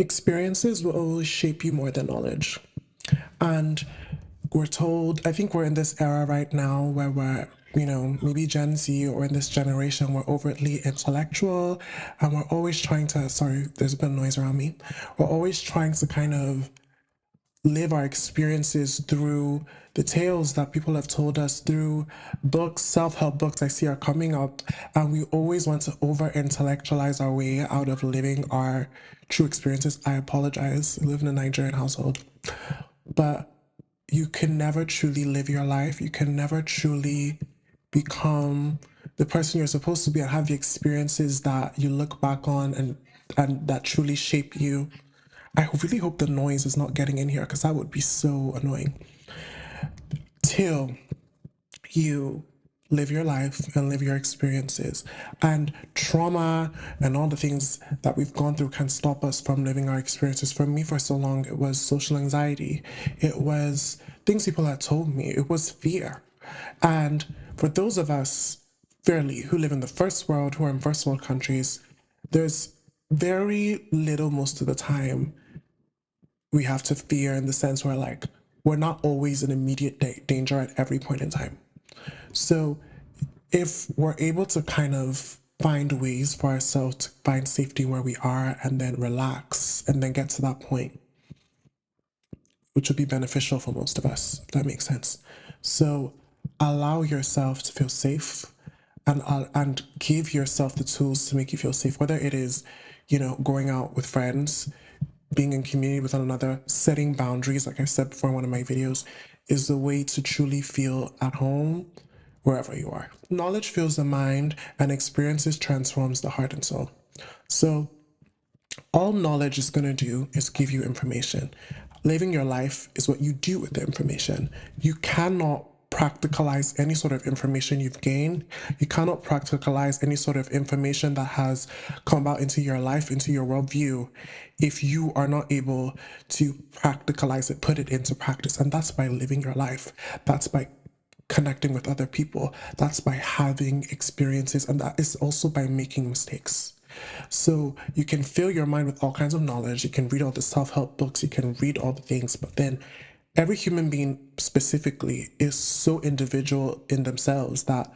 experiences will always shape you more than knowledge. And we're told, I think we're in this era right now where we're, maybe Gen Z or in this generation, we're overtly intellectual and we're always trying to, sorry, there's a bit of noise around me. We're always trying to kind of live our experiences through the tales that people have told us, through books, self-help books I see are coming up, and we always want to over-intellectualize our way out of living our true experiences. I apologize, I live in a Nigerian household, but you can never truly live your life. You can never truly become the person you're supposed to be and have the experiences that you look back on and that truly shape you. I really hope the noise is not getting in here because that would be so annoying. Till you live your life and live your experiences. And trauma and all the things that we've gone through can stop us from living our experiences. For me, for so long, it was social anxiety. It was things people had told me. It was fear. And for those of us, fairly, who live in the first world, who are in first world countries, there's very little most of the time we have to fear, in the sense where like we're not always in immediate danger at every point in time. So if we're able to kind of find ways for ourselves to find safety where we are and then relax and then get to that point, which would be beneficial for most of us, if that makes sense. So allow yourself to feel safe and give yourself the tools to make you feel safe, whether it is, going out with friends, being in community with one another, setting boundaries, like I said before in one of my videos, is the way to truly feel at home wherever you are. Knowledge fills the mind and experiences transforms the heart and soul. So all knowledge is going to do is give you information. Living your life is what you do with the information. You cannot practicalize any sort of information you've gained. You cannot practicalize any sort of information that has come out into your life, into your worldview, if you are not able to practicalize it, put it into practice. And that's by living your life. That's by connecting with other people. That's by having experiences. And that is also by making mistakes. So you can fill your mind with all kinds of knowledge. You can read all the self-help books. You can read all the things, but then every human being specifically is so individual in themselves that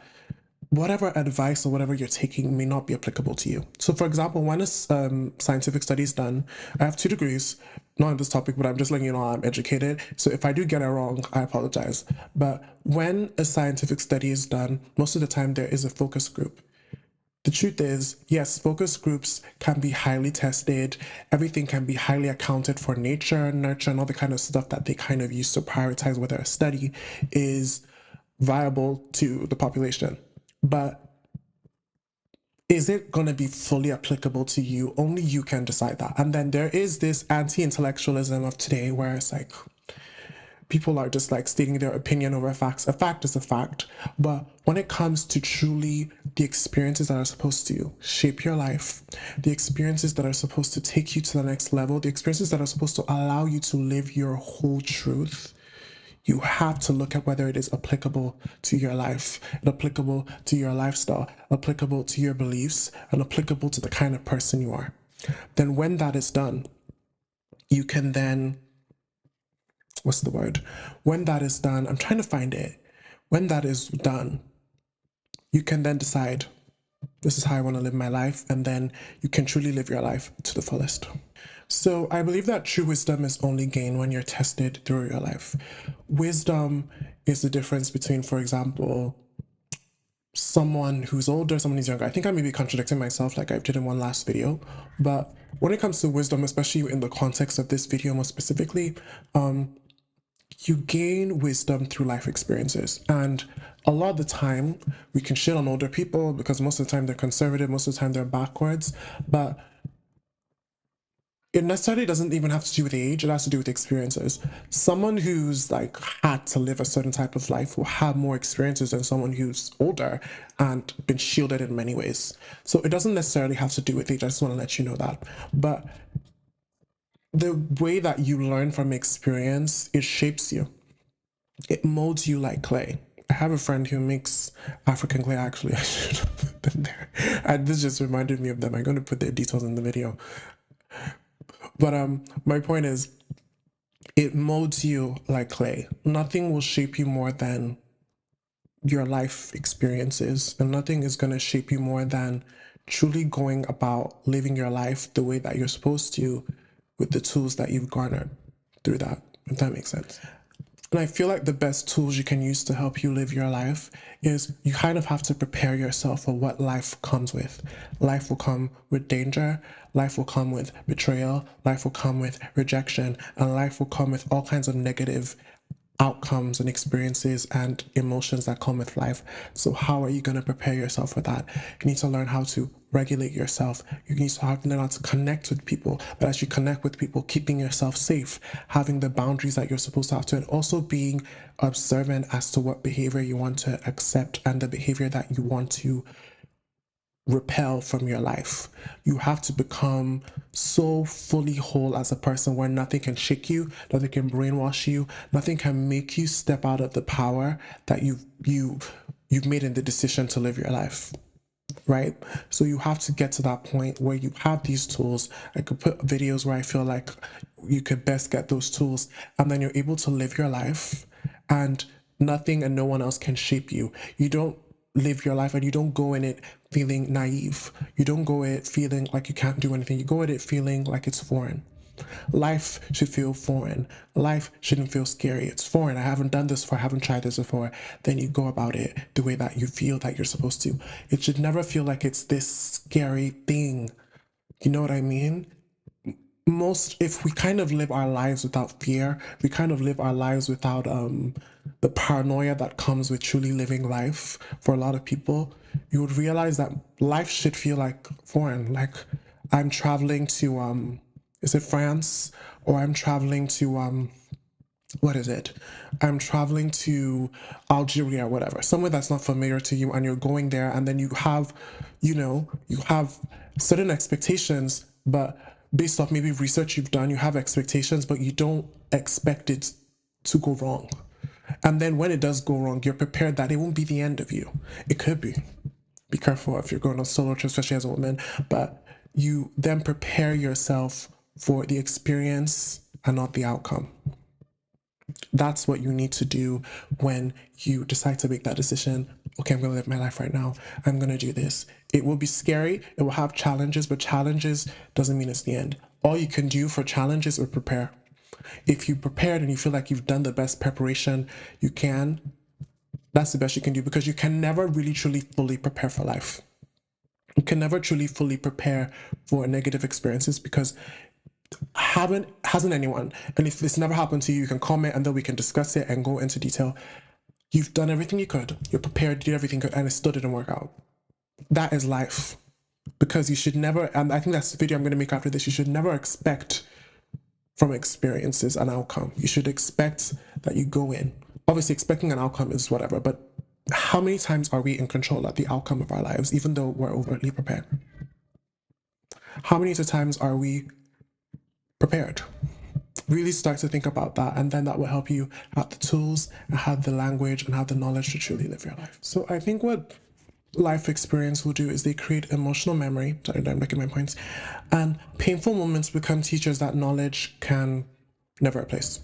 whatever advice or whatever you're taking may not be applicable to you. So for example, when a scientific study is done, I have 2 degrees, not on this topic, but I'm just letting you know I'm educated. So if I do get it wrong, I apologize. But when a scientific study is done, most of the time there is a focus group. The truth is, yes, focus groups can be highly tested. Everything can be highly accounted for, nature, nurture, and all the kind of stuff that they kind of use to prioritize whether a study is viable to the population. But is it going to be fully applicable to you? Only you can decide that. And then there is this anti-intellectualism of today where it's like, people are just like stating their opinion over facts. A fact is a fact. But when it comes to truly the experiences that are supposed to shape your life, the experiences that are supposed to take you to the next level, the experiences that are supposed to allow you to live your whole truth, you have to look at whether it is applicable to your life, applicable to your lifestyle, applicable to your beliefs, and applicable to the kind of person you are. Then when that is done, you can then, what's the word? When that is done, I'm trying to find it. When that is done, you can then decide, this is how I want to live my life, and then you can truly live your life to the fullest. So I believe that true wisdom is only gained when you're tested through your life. Wisdom is the difference between, for example, someone who's older, someone who's younger. I think I may be contradicting myself like I did in one last video, but when it comes to wisdom, especially in the context of this video more specifically, you gain wisdom through life experiences. And a lot of the time we can shit on older people because most of the time they're conservative, most of the time they're backwards, but it necessarily doesn't even have to do with age. It has to do with experiences. Someone who's like had to live a certain type of life will have more experiences than someone who's older and been shielded in many ways. So it doesn't necessarily have to do with age. I just want to let you know that. But the way that you learn from experience, it shapes you. It molds you like clay. I have a friend who makes African clay. Actually, I should have been there. And this just reminded me of them. I'm going to put their details in the video. But my point is, it molds you like clay. Nothing will shape you more than your life experiences, and nothing is going to shape you more than truly going about living your life the way that you're supposed to with the tools that you've garnered through that, if that makes sense. And I feel like the best tools you can use to help you live your life is you kind of have to prepare yourself for what life comes with. Life will come with danger, life will come with betrayal, life will come with rejection, and life will come with all kinds of negative outcomes and experiences and emotions that come with life. So how are you going to prepare yourself for that? You need to learn how to regulate yourself. You need to learn how to connect with people. But as you connect with people, keeping yourself safe, having the boundaries that you're supposed to have to, and also being observant as to what behavior you want to accept and the behavior that you want to repel from your life. You have to become so fully whole as a person where nothing can shake you, nothing can brainwash you, nothing can make you step out of the power that you've made in the decision to live your life. Right? So you have to get to that point where you have these tools. I could put videos where I feel like you could best get those tools, and then you're able to live your life, and nothing and no one else can shape you. You don't live your life and you don't go in it feeling naive. You don't go in it feeling like you can't do anything. You go in it feeling like it's foreign. Life should feel foreign. Life shouldn't feel scary. It's foreign. I haven't done this before. I haven't tried this before. Then you go about it the way that you feel that you're supposed to. It should never feel like it's this scary thing. You know what I mean? If we kind of live our lives without fear, we kind of live our lives without the paranoia that comes with truly living life. For a lot of people, you would realize that life should feel like foreign. Like I'm traveling to is it France, or I'm traveling to what is it? I'm traveling to Algeria, whatever, somewhere that's not familiar to you, and you're going there, and then you have certain expectations, but based off maybe research you've done, you have expectations, but you don't expect it to go wrong. And then when it does go wrong, you're prepared that it won't be the end of you. It could be. Be careful if you're going on solo trip, especially as a woman, but you then prepare yourself for the experience and not the outcome. That's what you need to do when you decide to make that decision. Okay, I'm going to live my life right now. I'm going to do this. It will be scary. It will have challenges, but challenges doesn't mean it's the end. All you can do for challenges is prepare. If you prepared and you feel like you've done the best preparation you can, that's the best you can do, because you can never really truly fully prepare for life. You can never truly fully prepare for negative experiences, because hasn't anyone, and if this never happened to you, you can comment and then we can discuss it and go into detail. You've done everything you could, you're prepared, you did everything you could, and it still didn't work out. That is life. Because you should never, and I think that's the video I'm going to make after this, you should never expect from experiences an outcome. You should expect that you go in. Obviously, expecting an outcome is whatever, but how many times are we in control of the outcome of our lives, even though we're overtly prepared? How many times are we prepared? Really start to think about that, and then that will help you have the tools and have the language and have the knowledge to truly live your life. So I think what life experience will do is they create emotional memory. Sorry, I'm making my points. And painful moments become teachers that knowledge can never replace.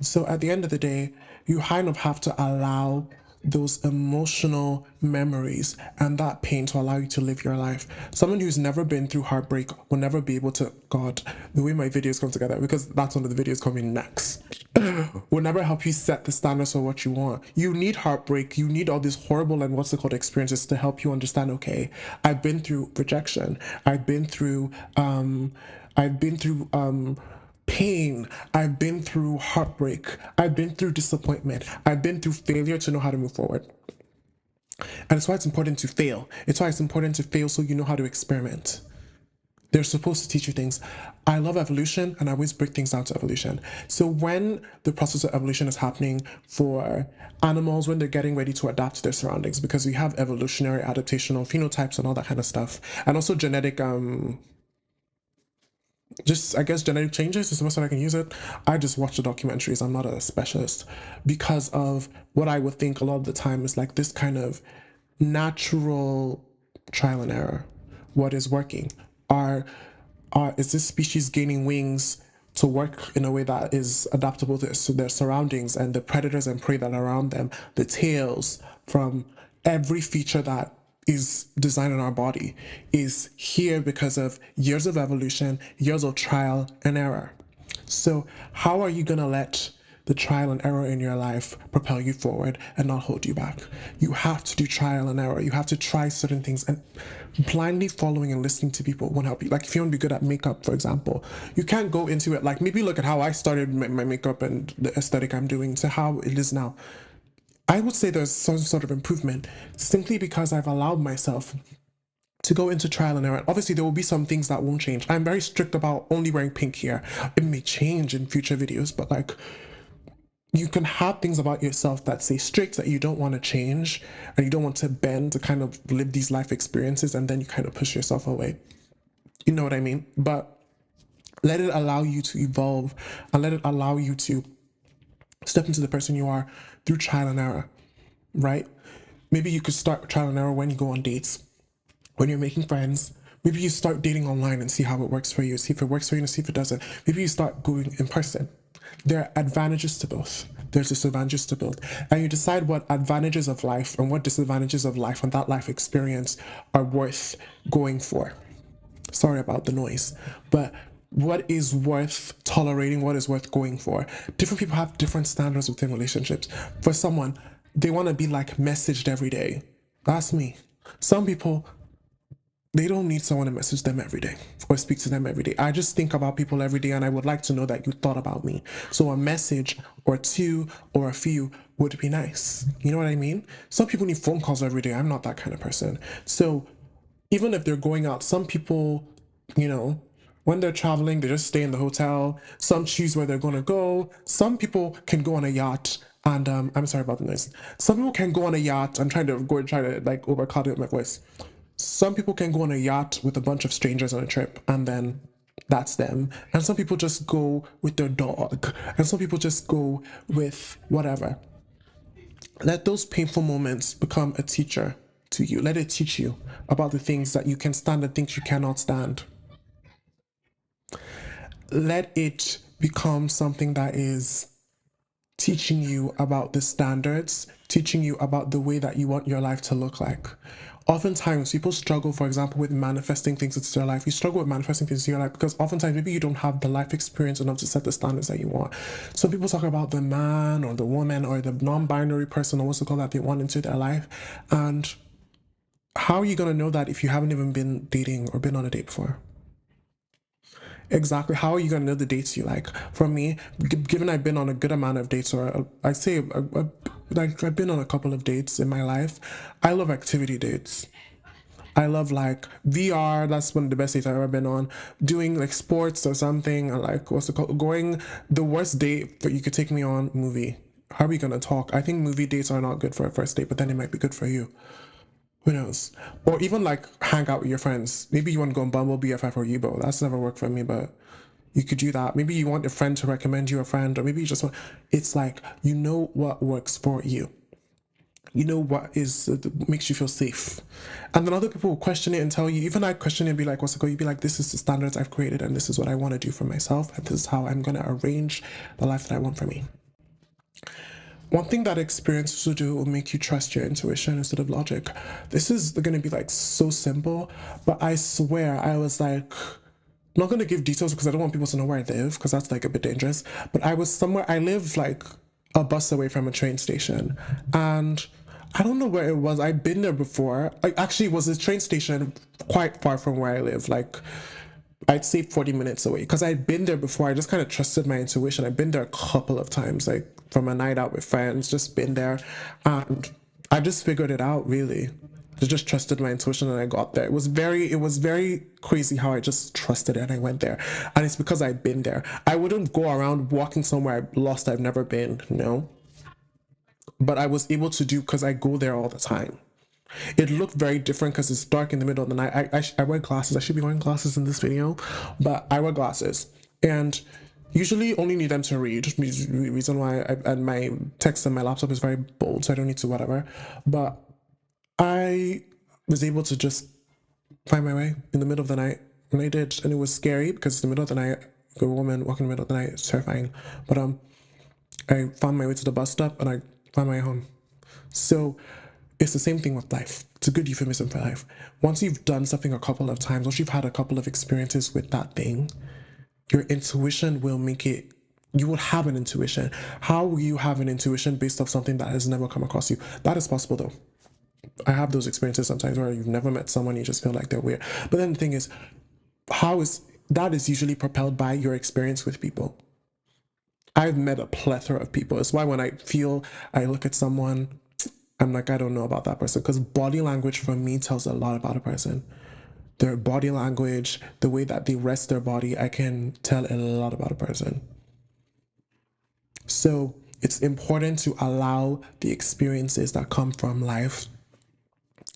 So at the end of the day, you kind of have to allow those emotional memories and that pain to allow you to live your life. Someone who's never been through heartbreak will never be able to, God, the way my videos come together, because that's one of the videos coming next, will never help you set the standards for what you want. You need heartbreak, you need all these horrible and what's it called experiences to help you understand, okay, I've been through rejection, I've been through pain, I've been through heartbreak, I've been through disappointment, I've been through failure to know how to move forward. And it's why it's important to fail. It's why it's important to fail, so you know how to experiment. They're supposed to teach you things. I love evolution, and I always break things down to evolution. So when the process of evolution is happening for animals, when they're getting ready to adapt to their surroundings, because we have evolutionary adaptational phenotypes and all that kind of stuff, and also genetic just, I guess, genetic changes is the best way I can use it. I just watch the documentaries. I'm not a specialist, because of what I would think a lot of the time is like this kind of natural trial and error. What is working? Are is this species gaining wings to work in a way that is adaptable to their surroundings and the predators and prey that are around them, the tails from every feature that is designed in our body is here because of years of evolution, years of trial and error. So how are you going to let the trial and error in your life propel you forward and not hold you back? You have to do trial and error. You have to try certain things, and blindly following and listening to people won't help you. Like if you want to be good at makeup, for example, you can't go into it like, maybe look at how I started my makeup and the aesthetic I'm doing to how it is now. I would say there's some sort of improvement simply because I've allowed myself to go into trial and error. Obviously, there will be some things that won't change. I'm very strict about only wearing pink here. It may change in future videos, but like, you can have things about yourself that say strict that you don't want to change and you don't want to bend to kind of live these life experiences, and then you kind of push yourself away. You know what I mean? But let it allow you to evolve and let it allow you to step into the person you are through trial and error, right? Maybe you could start trial and error when you go on dates, when you're making friends. Maybe you start dating online and see how it works for you, see if it works for you and see if it doesn't. Maybe you start going in person. There are advantages to both. There's disadvantages to both. And you decide what advantages of life and what disadvantages of life and that life experience are worth going for. Sorry about the noise. But what is worth tolerating, what is worth going for? Different people have different standards within relationships. For someone, they want to be like messaged every day. That's me. Some people, they don't need someone to message them every day or speak to them every day. I just think about people every day and I would like to know that you thought about me. So a message or two or a few would be nice. You know what I mean? Some people need phone calls every day. I'm not that kind of person. So even if they're going out, some people, you know, when they're traveling, they just stay in the hotel. Some choose where they're going to go. Some people can go on a yacht. And I'm sorry about the noise. Some people can go on a yacht. I'm trying to like overcut my voice. Some people can go on a yacht with a bunch of strangers on a trip, and then that's them. And some people just go with their dog. And some people just go with whatever. Let those painful moments become a teacher to you. Let it teach you about the things that you can stand and things you cannot stand. Let it become something that is teaching you about the standards, teaching you about the way that you want your life to look like. Oftentimes, people struggle, for example, with manifesting things into their life. You struggle with manifesting things into your life because oftentimes maybe you don't have the life experience enough to set the standards that you want. Some people talk about the man or the woman or the non-binary person or what's it called that they want into their life. And how are you going to know that if you haven't even been dating or been on a date before? Exactly. How are you going to know the dates you like? For me, given I've been on a good amount of dates, or I'd say like I've been on a couple of dates in my life, I love activity dates. I love like VR. That's one of the best dates I've ever been on. Doing like sports or something, or like what's it called? Going the worst date that you could take me on movie. How are we gonna talk? I think movie dates are not good for a first date, but then it might be good for you. Who knows? Or even like hang out with your friends. Maybe you want to go on Bumble, BFF, or Yubo. That's never worked for me, but you could do that. Maybe you want a friend to recommend you a friend, or maybe you just want. It's like you know what works for you. You know what is makes you feel safe, and then other people will question it and tell you. Even I question it and be like, "What's it called?" You'd be like, "This is the standards I've created, and this is what I want to do for myself, and this is how I'm gonna arrange the life that I want for me." One thing that experiences will do will make you trust your intuition instead of logic. This is going to be like so simple, but I swear I was like, I'm not going to give details because I don't want people to know where I live because that's like a bit dangerous. But I was somewhere, I live like a bus away from a train station, and I don't know where it was. I've been there before. I actually was a train station quite far from where I live, like I'd say 40 minutes away because I'd been there before. I just kind of trusted my intuition. I've been there a couple of times, like from a night out with friends, just been there. And I just figured it out really. I just trusted my intuition and I got there. It was very crazy how I just trusted it and I went there. And it's because I'd been there. I wouldn't go around walking somewhere lost I've never been, you know? But I was able to do because I go there all the time. It looked very different because it's dark in the middle of the night. I wear glasses. I should be wearing glasses in this video, but I wear glasses and usually only need them to read. Reason why and my text on my laptop is very bold, so I don't need to whatever. But I was able to just find my way in the middle of the night And I did, and it was scary because it's the middle of the night. A woman walking in the middle of the night is terrifying. But I found my way to the bus stop and I found my way home. So it's the same thing with life. It's a good euphemism for life. Once you've done something a couple of times, once you've had a couple of experiences with that thing, your intuition will make it, you will have an intuition. How will you have an intuition based off something that has never come across you? That is possible though. I have those experiences sometimes where you've never met someone, you just feel like they're weird. But then the thing is, that is usually propelled by your experience with people. I've met a plethora of people. It's why when I look at someone, I'm like, I don't know about that person, because body language for me tells a lot about a person. Their body language, the way that they rest their body, I can tell a lot about a person. So it's important to allow the experiences that come from life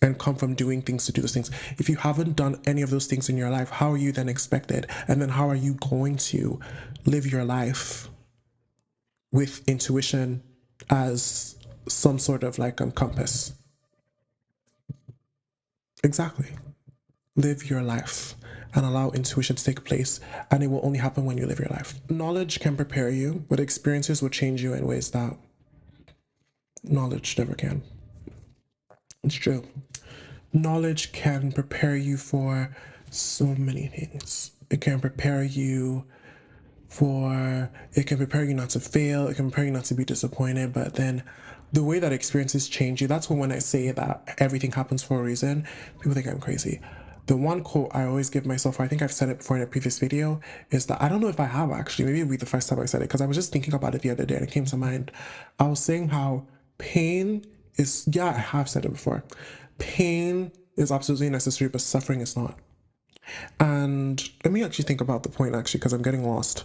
and come from doing things to do those things. If you haven't done any of those things in your life, how are you then expected? And then how are you going to live your life with intuition as some sort of like compass? Exactly. Live your life and allow intuition to take place, and it will only happen when you live your life. Knowledge can prepare you, but experiences will change you in ways that knowledge never can. It's true. Knowledge can prepare you for so many things. It can prepare you not to fail, it can prepare you not to be disappointed, but then the way that experiences change you, that's when I say that everything happens for a reason, people think I'm crazy. The one quote I always give myself, I think I've said it before in a previous video, is that, I don't know if I have actually, maybe it'll be the first time I said it, because I was just thinking about it the other day and it came to mind. I was saying how pain is, yeah, I have said it before. Pain is absolutely necessary, but suffering is not. And let me actually think about the point actually, because I'm getting lost.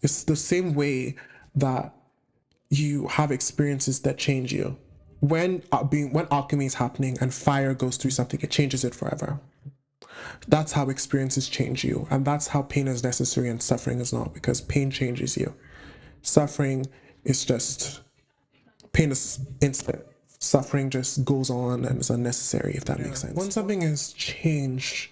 It's the same way that you have experiences that change you. When alchemy is happening and fire goes through something, it changes it forever. That's how experiences change you, and that's how pain is necessary and suffering is not, because pain changes you. Suffering is just, pain is instant. Suffering just goes on and is unnecessary, if that makes sense. When something is changed,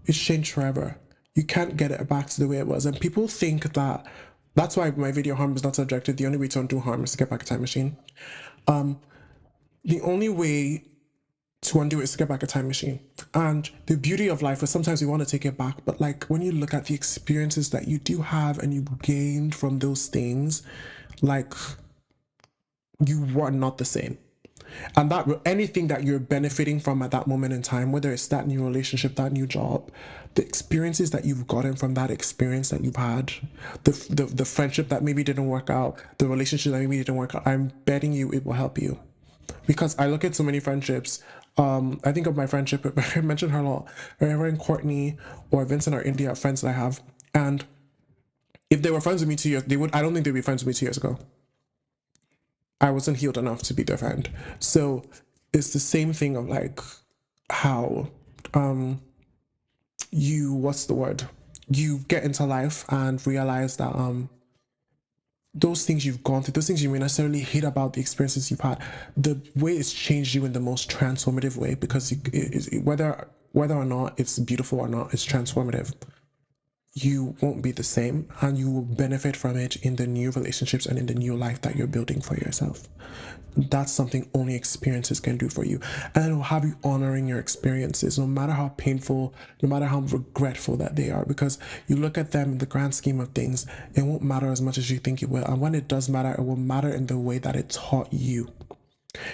it's changed forever. You can't get it back to the way it was. And people think that, that's why my video harm is not subjective. The only way to undo harm is to get back a time machine. The only way to undo it is to get back a time machine. And the beauty of life is sometimes we want to take it back, but like when you look at the experiences that you do have and you gained from those things, like you are not the same. And that anything that you're benefiting from at that moment in time, whether it's that new relationship, that new job, the experiences that you've gotten from that experience that you've had, the friendship that maybe didn't work out, the relationship that maybe didn't work out, I'm betting you it will help you. Because I look at so many friendships. I think of my friendship, I mentioned her a lot. Whenever in Courtney or Vincent or India, friends that I have, and if they were friends with me 2 years, I don't think they'd be friends with me 2 years ago. I wasn't healed enough to be their friend. So it's the same thing of like how you get into life and realize that those things you've gone through, those things you may necessarily hate about the experiences you've had, the way it's changed you in the most transformative way, because whether or not it's beautiful or not, it's transformative. You won't be the same, and you will benefit from it in the new relationships and in the new life that you're building for yourself. That's something only experiences can do for you, and it will have you honoring your experiences, no matter how painful, no matter how regretful that they are, because you look at them in the grand scheme of things, it won't matter as much as you think it will. And when it does matter, it will matter in the way that it taught you,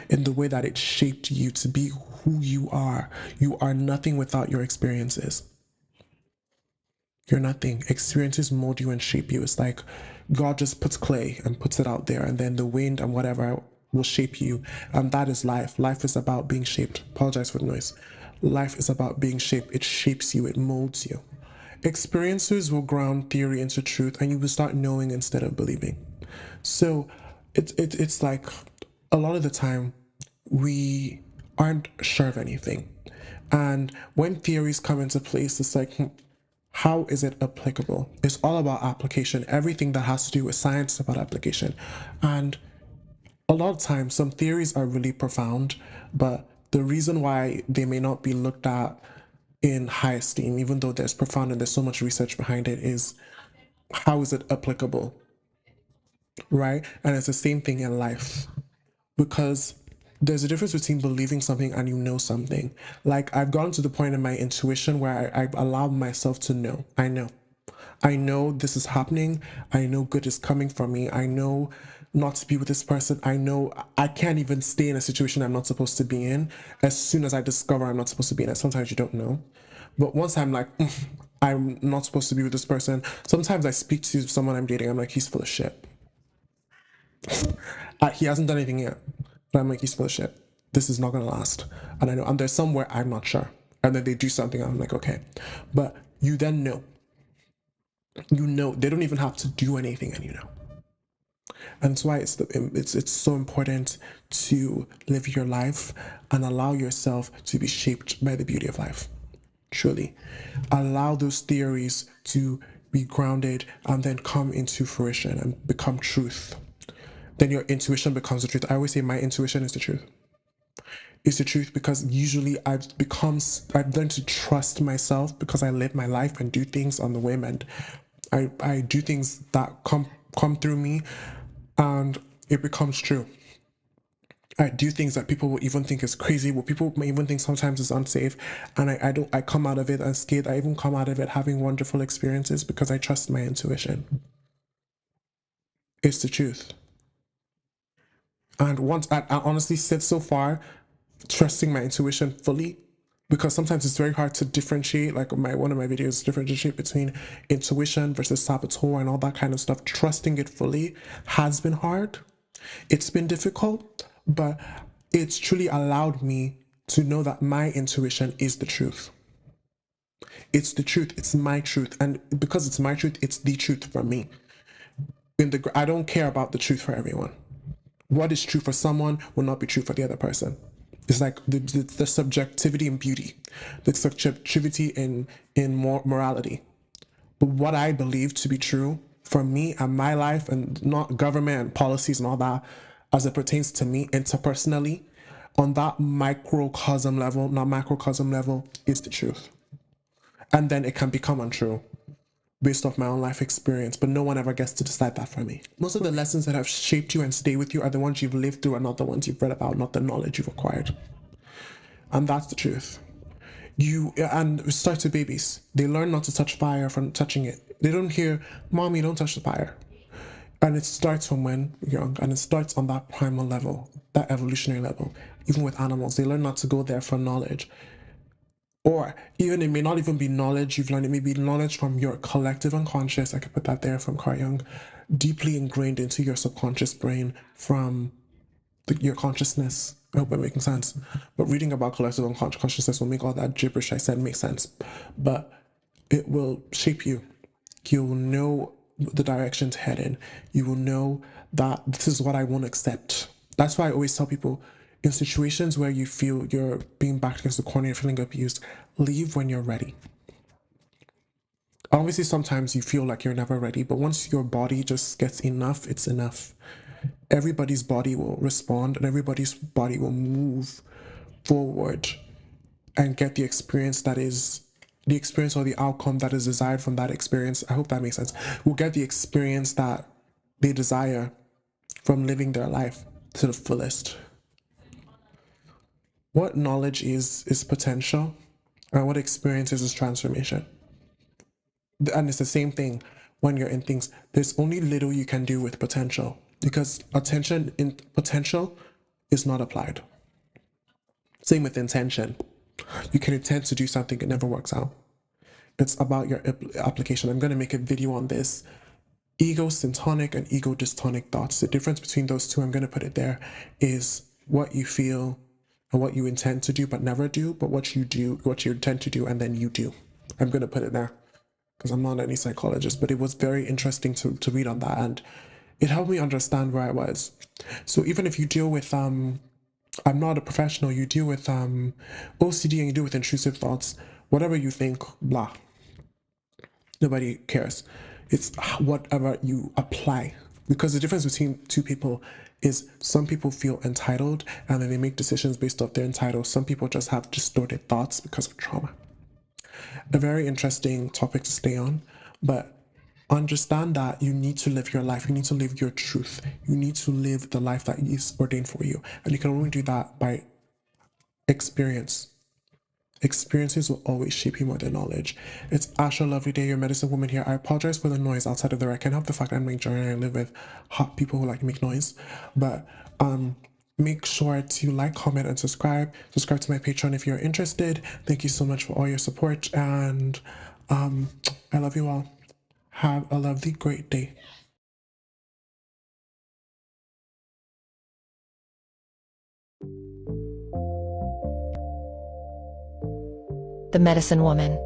in the way that it shaped you to be who you are. You are nothing without your experiences. You're nothing. Experiences mold you and shape you. It's like God just puts clay and puts it out there, and then the wind and whatever will shape you. And that is life. Life is about being shaped. Apologize for the noise. Life is about being shaped. It shapes you. It molds you. Experiences will ground theory into truth, and you will start knowing instead of believing. So it's like a lot of the time we aren't sure of anything. And when theories come into place, it's like, how is it applicable? It's all about application. Everything that has to do with science is about application. And a lot of times, some theories are really profound, but the reason why they may not be looked at in high esteem, even though there's profound and there's so much research behind it, is how is it applicable, right? And it's the same thing in life, because there's a difference between believing something and you know something. Like, I've gotten to the point in my intuition where I allow myself to know. I know this is happening. I know good is coming from me. I know not to be with this person. I know I can't even stay in a situation I'm not supposed to be in as soon as I discover I'm not supposed to be in it. Sometimes you don't know. But once I'm like, I'm not supposed to be with this person, sometimes I speak to someone I'm dating, I'm like, he's full of shit. He hasn't done anything yet. But I'm like, he's full of shit. This is not going to last. And I know, and there's somewhere I'm not sure. And then they do something, I'm like, okay. But you then know. You know, they don't even have to do anything, and you know. And that's why it's so important to live your life and allow yourself to be shaped by the beauty of life. Truly. Allow those theories to be grounded and then come into fruition and become truth. Then your intuition becomes the truth. I always say my intuition is the truth. It's the truth because usually I've learned to trust myself because I live my life and do things on the whim, and I do things that come through me and it becomes true. I do things that people will even think is crazy, what people may even think sometimes is unsafe, and I come out of it unscathed. I even come out of it having wonderful experiences because I trust my intuition. It's the truth. And once I honestly said so far, trusting my intuition fully, because sometimes it's very hard to differentiate. Like one of my videos, differentiate between intuition versus saboteur and all that kind of stuff. Trusting it fully has been hard. It's been difficult, but it's truly allowed me to know that my intuition is the truth. It's the truth. It's my truth. And because it's my truth, it's the truth for me. I don't care about the truth for everyone. What is true for someone will not be true for the other person. It's like the subjectivity in beauty, the subjectivity in morality. But what I believe to be true for me and my life, and not government and policies and all that, as it pertains to me interpersonally, on that microcosm level, not macrocosm level, is the truth. And then it can become untrue based off my own life experience, but no one ever gets to decide that for me. Most of the lessons that have shaped you and stay with you are the ones you've lived through and not the ones you've read about, not the knowledge you've acquired. And that's the truth. And start with babies. They learn not to touch fire from touching it. They don't hear, "Mommy, don't touch the fire." And it starts from when young, and it starts on that primal level, that evolutionary level. Even with animals, they learn not to go there for knowledge. Or even it may not even be knowledge you've learned, it may be knowledge from your collective unconscious. I could put that there from Carl Jung, deeply ingrained into your subconscious brain from your consciousness. I hope I'm making sense. But reading about collective unconscious consciousness will make all that gibberish I said make sense. But it will shape you. You will know the direction to head in. You will know that this is what I won't accept. That's why I always tell people, in situations where you feel you're being backed against the corner, you're feeling abused, leave when you're ready. Obviously, sometimes you feel like you're never ready, but once your body just gets enough, it's enough. Everybody's body will respond and everybody's body will move forward and get the experience that is the experience or the outcome that is desired from that experience. I hope that makes sense. Will get the experience that they desire from living their life to the fullest. What knowledge is potential, and what experience is transformation. And it's the same thing when you're in things. There's only little you can do with potential because attention in potential is not applied. Same with intention. You can intend to do something, it never works out. It's about your application. I'm going to make a video on this. Ego syntonic and ego dystonic thoughts. The difference between those two, I'm going to put it there, is what you feel and what you intend to do but never do, but what you do, what you intend to do, and then you do. I'm going to put it there because I'm not any psychologist, but it was very interesting to read on that, and it helped me understand where I was. So even if you deal with I'm not a professional, you deal with OCD and you deal with intrusive thoughts, whatever you think, blah. Nobody cares. It's whatever you apply. Because the difference between two people is some people feel entitled and then they make decisions based off their entitled. Some people just have distorted thoughts because of trauma. a very interesting topic to stay on. But understand that you need to live your life. You need to live your truth. You need to live the life that is ordained for you. And you can only do that by experience. Experiences will always shape you more than knowledge. It's Asha Lovely Day, your medicine woman here. I apologize for the noise outside of the record. I can't help the fact that I'm Nigerian and I live with hot people who like to make noise. But make sure to like, comment, and subscribe. Subscribe to my Patreon if you're interested. Thank you so much for all your support, and I love you all. Have a lovely, great day. The Medicine Woman.